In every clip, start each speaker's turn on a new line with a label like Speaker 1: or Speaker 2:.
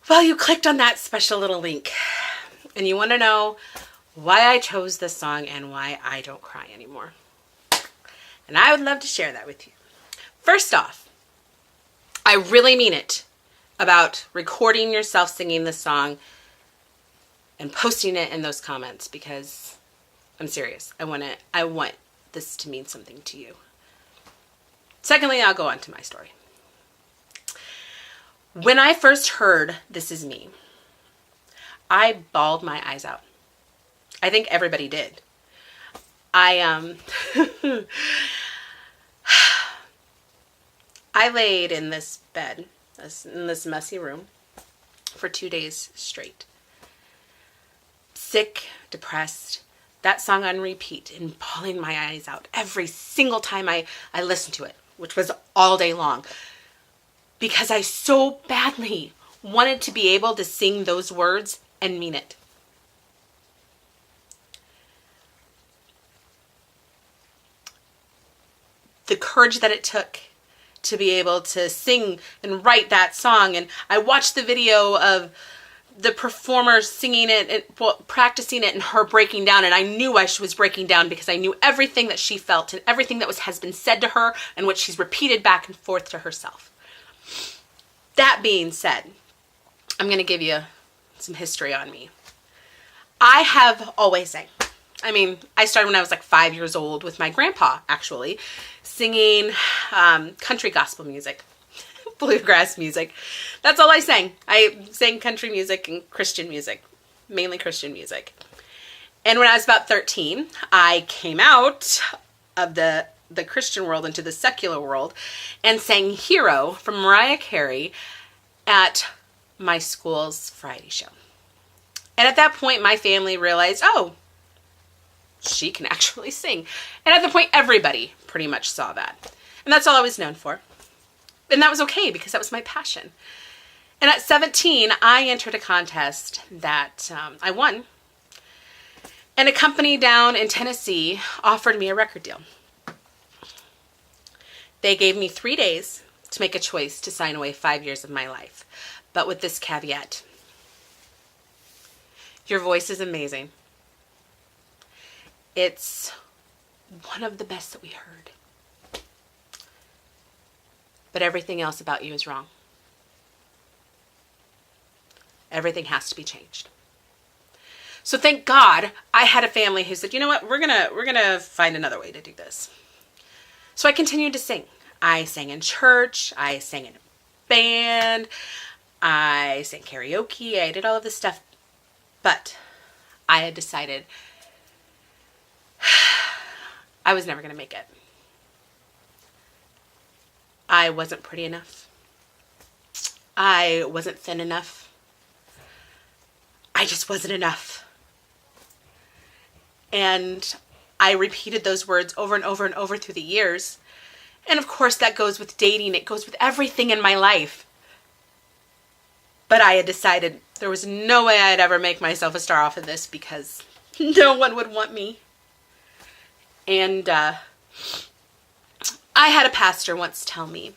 Speaker 1: Well, you clicked on that special little link and you want to know why I chose this song and why I don't cry anymore. And I would love to share that with you. First off, I really mean it about recording yourself singing this song and posting it in those comments, because I'm serious. I want this to mean something to you. Secondly, I'll go on to my story. When I first heard This Is Me, I bawled my eyes out. I think everybody did. I laid in this bed, in this messy room, for 2 days straight. Sick, depressed, that song on repeat, and bawling my eyes out every single time I listened to it, which was all day long. Because I so badly wanted to be able to sing those words and mean it. The courage that it took to be able to sing and write that song. And I watched the video of the performer singing it and practicing it and her breaking down. And I knew I was breaking down because I knew everything that she felt and everything that has been said to her and what she's repeated back and forth to herself. That being said, I'm going to give you some history on me. I have always sang. I mean, I started when I was like 5 years old with my grandpa, actually, singing country gospel music, bluegrass music. That's all I sang. I sang country music and Christian music, mainly Christian music. And when I was about 13, I came out of the Christian world into the secular world and sang Hero from Mariah Carey at my school's variety show. And at that point, my family realized, oh, she can actually sing. And at the point, everybody pretty much saw that. And that's all I was known for. And that was okay because that was my passion. And at 17, I entered a contest that I won. And a company down in Tennessee offered me a record deal. They gave me 3 days to make a choice to sign away 5 years of my life. But with this caveat: your voice is amazing. It's one of the best that we heard. But everything else about you is wrong. Everything has to be changed. So thank God I had a family who said, you know what, we're gonna find another way to do this. So I continued to sing. I sang in church, I sang in a band, I sang karaoke, I did all of this stuff. But I had decided I was never going to make it. I wasn't pretty enough. I wasn't thin enough. I just wasn't enough. And I repeated those words over and over and over through the years. And of course that goes with dating. It goes with everything in my life. But I had decided there was no way I'd ever make myself a star off of this because no one would want me. And I had a pastor once tell me,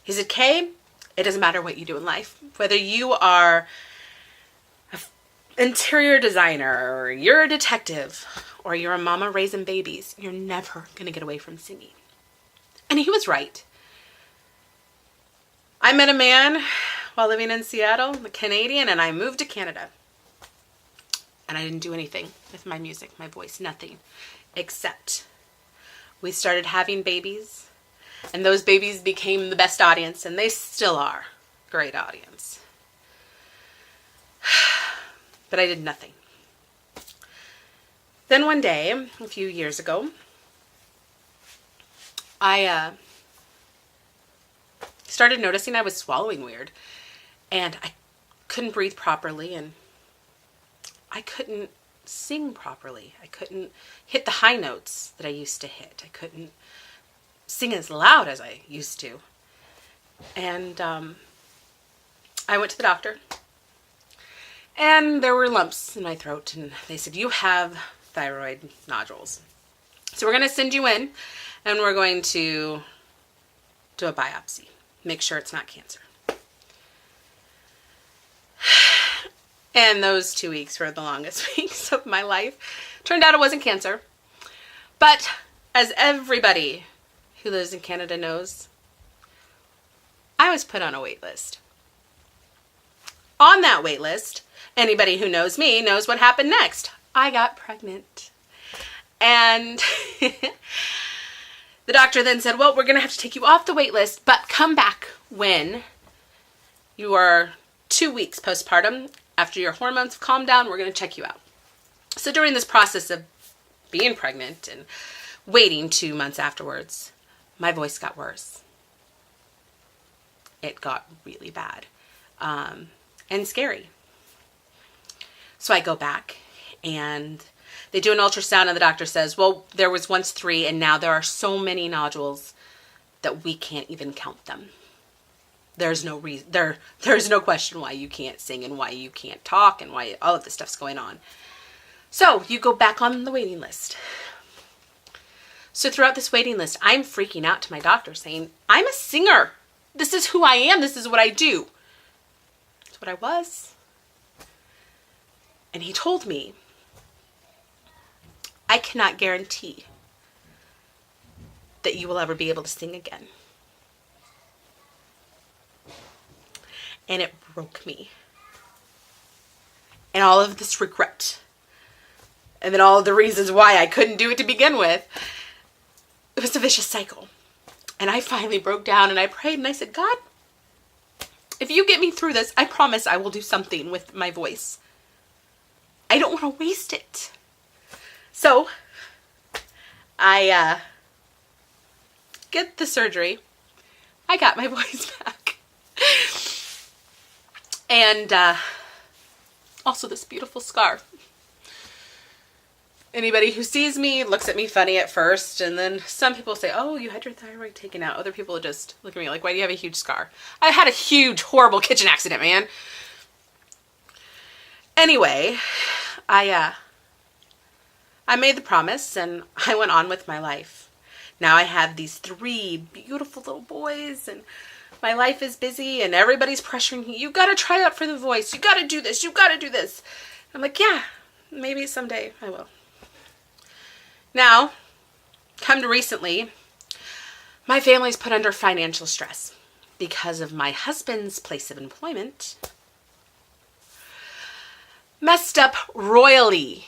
Speaker 1: he said, Kay, it doesn't matter what you do in life. Whether you are an interior designer, or you're a detective, or you're a mama raising babies, you're never going to get away from singing. And he was right. I met a man while living in Seattle, a Canadian, and I moved to Canada. And I didn't do anything with my music, my voice, nothing. Except we started having babies, and those babies became the best audience, and they still are a great audience. But I did nothing. Then one day, a few years ago, I started noticing I was swallowing weird, and I couldn't breathe properly, and I couldn't sing properly. I couldn't hit the high notes that I used to hit. I couldn't sing as loud as I used to. And I went to the doctor, and there were lumps in my throat, and they said, you have thyroid nodules. So we're going to send you in, and we're going to do a biopsy. Make sure it's not cancer. And those 2 weeks were the longest weeks of my life. Turned out it wasn't cancer. But as everybody who lives in Canada knows, I was put on a wait list. On that wait list, anybody who knows me knows what happened next. I got pregnant. And the doctor then said, well, we're going to have to take you off the wait list, but come back when you are 2 weeks postpartum. After your hormones have calmed down, we're going to check you out. So during this process of being pregnant and waiting 2 months afterwards, my voice got worse. It got really bad and scary. So I go back and they do an ultrasound and the doctor says, well, there was once 3 and now there are so many nodules that we can't even count them. There's no reason, there's no question why you can't sing and why you can't talk and why all of this stuff's going on. So you go back on the waiting list. So throughout this waiting list, I'm freaking out to my doctor saying, I'm a singer. This is who I am. This is what I do. That's what I was. And he told me, I cannot guarantee that you will ever be able to sing again. And it broke me. And all of this regret. And then all of the reasons why I couldn't do it to begin with. It was a vicious cycle. And I finally broke down and I prayed and I said, God, if you get me through this, I promise I will do something with my voice. I don't want to waste it. So I get the surgery. I got my voice back. And also this beautiful scar. Anybody who sees me looks at me funny at first, and then some people say, oh, you had your thyroid taken out. Other people just look at me like, why do you have a huge scar? I had a huge, horrible kitchen accident, man. Anyway, I made the promise, and I went on with my life. Now I have these 3 beautiful little boys, and my life is busy, and everybody's pressuring me. You got to try out for the voice. You got to do this. You got to do this. I'm like, yeah, maybe someday I will. Now, come to recently, my family's put under financial stress because of my husband's place of employment. Messed up royally.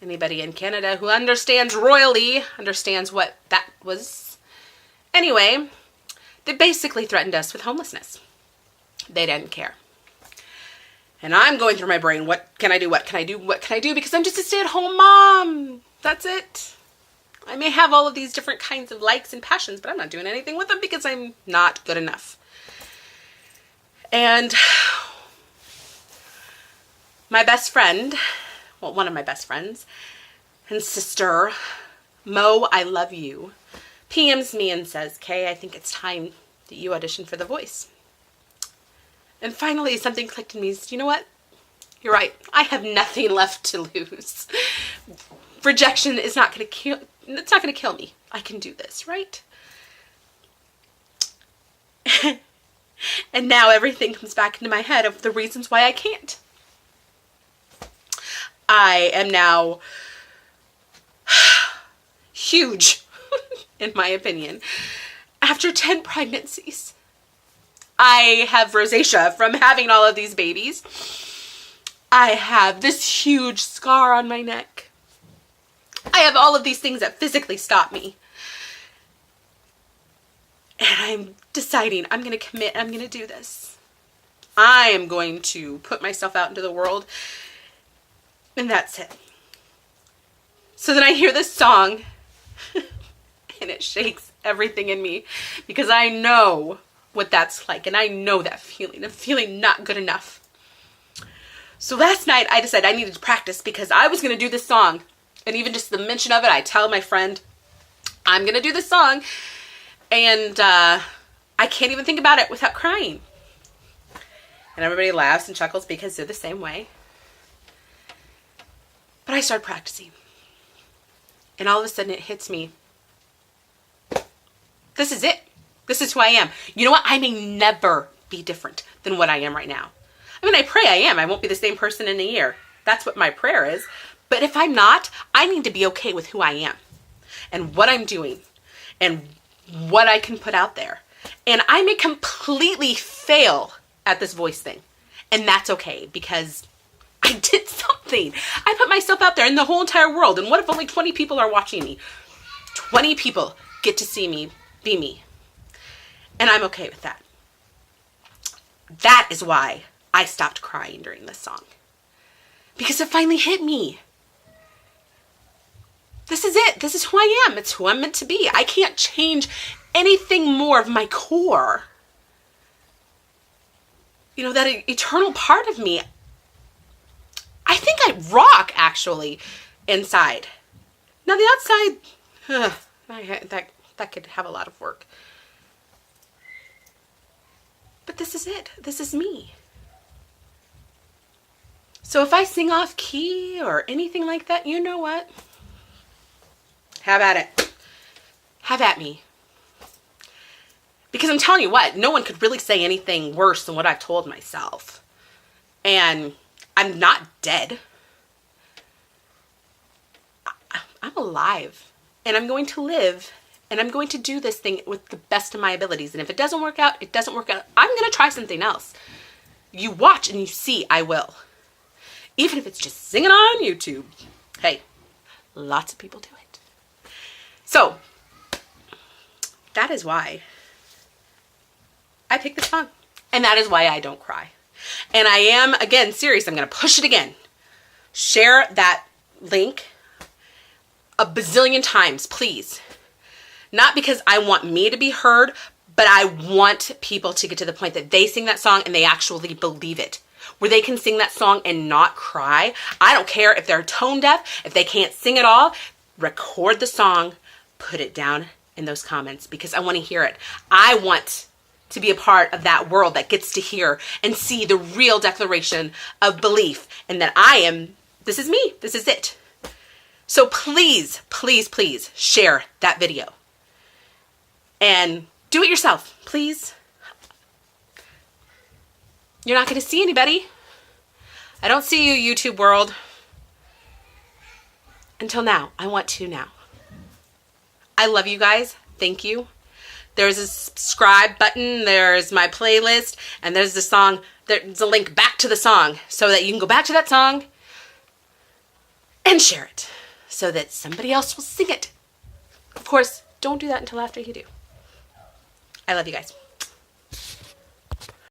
Speaker 1: Anybody in Canada who understands royally understands what that was. Anyway, they basically threatened us with homelessness. They didn't care. And I'm going through my brain, what can I do? What can I do? What can I do? Because I'm just a stay-at-home mom. That's it. I may have all of these different kinds of likes and passions, but I'm not doing anything with them because I'm not good enough. And my best friend, well, one of my best friends and sister, Mo, I love you, PMs me and says, Kay, I think it's time that you audition for The Voice. And finally something clicked in me. You know what? You're right. I have nothing left to lose. Rejection is not going to kill. It's not going to kill me. I can do this, right? And now everything comes back into my head of the reasons why I can't. I am now huge, in my opinion. After 10 pregnancies, I have rosacea from having all of these babies. I have this huge scar on my neck. I have all of these things that physically stop me. And I'm deciding I'm going to commit. I'm going to do this. I am going to put myself out into the world. And that's it. So then I hear this song and it shakes everything in me because I know what that's like. And I know that feeling of feeling not good enough. So last night I decided I needed to practice because I was going to do this song. And even just the mention of it, I tell my friend, I'm going to do this song. And I can't even think about it without crying. And everybody laughs and chuckles because they're the same way. But I started practicing. And all of a sudden it hits me. This is it. This is who I am. You know what? I may never be different than what I am right now. I mean, I pray I am. I won't be the same person in a year. That's what my prayer is. But if I'm not, I need to be okay with who I am and what I'm doing and what I can put out there. And I may completely fail at this voice thing. And that's okay, because I did something. I put myself out there in the whole entire world. And what if only 20 people are watching me? 20 people get to see me be me. And I'm okay with that. That is why I stopped crying during this song. Because it finally hit me. This is it. This is who I am. It's who I'm meant to be. I can't change anything more of my core. You know, that eternal part of me. I think I rock, actually, inside. Now, the outside, that could have a lot of work. But this is it. This is me. So if I sing off key or anything like that, you know what? Have at it. Have at me. Because I'm telling you what, no one could really say anything worse than what I've told myself. And I'm not dead. I'm alive. And I'm going to live. And I'm going to do this thing with the best of my abilities. And if it doesn't work out, it doesn't work out. I'm going to try something else. You watch and you see I will. Even if it's just singing on YouTube. Hey, lots of people do it. So, that is why I picked this song. And that is why I don't cry. And I am, again, serious. I'm going to push it again. Share that link a bazillion times, please. Not because I want me to be heard, but I want people to get to the point that they sing that song and they actually believe it. Where they can sing that song and not cry. I don't care if they're tone deaf, if they can't sing at all. Record the song, put it down in those comments because I want to hear it. I want to be a part of that world that gets to hear and see the real declaration of belief and that I am, this is me, this is it. So please, please, please share that video. And do it yourself, please. You're not going to see anybody. I don't see you, YouTube world. Until now. I want to now. I love you guys. Thank you. There's a subscribe button. There's my playlist. And there's the song. There's a link back to the song so that you can go back to that song and share it so that somebody else will sing it. Of course, don't do that until after you do. I love you guys.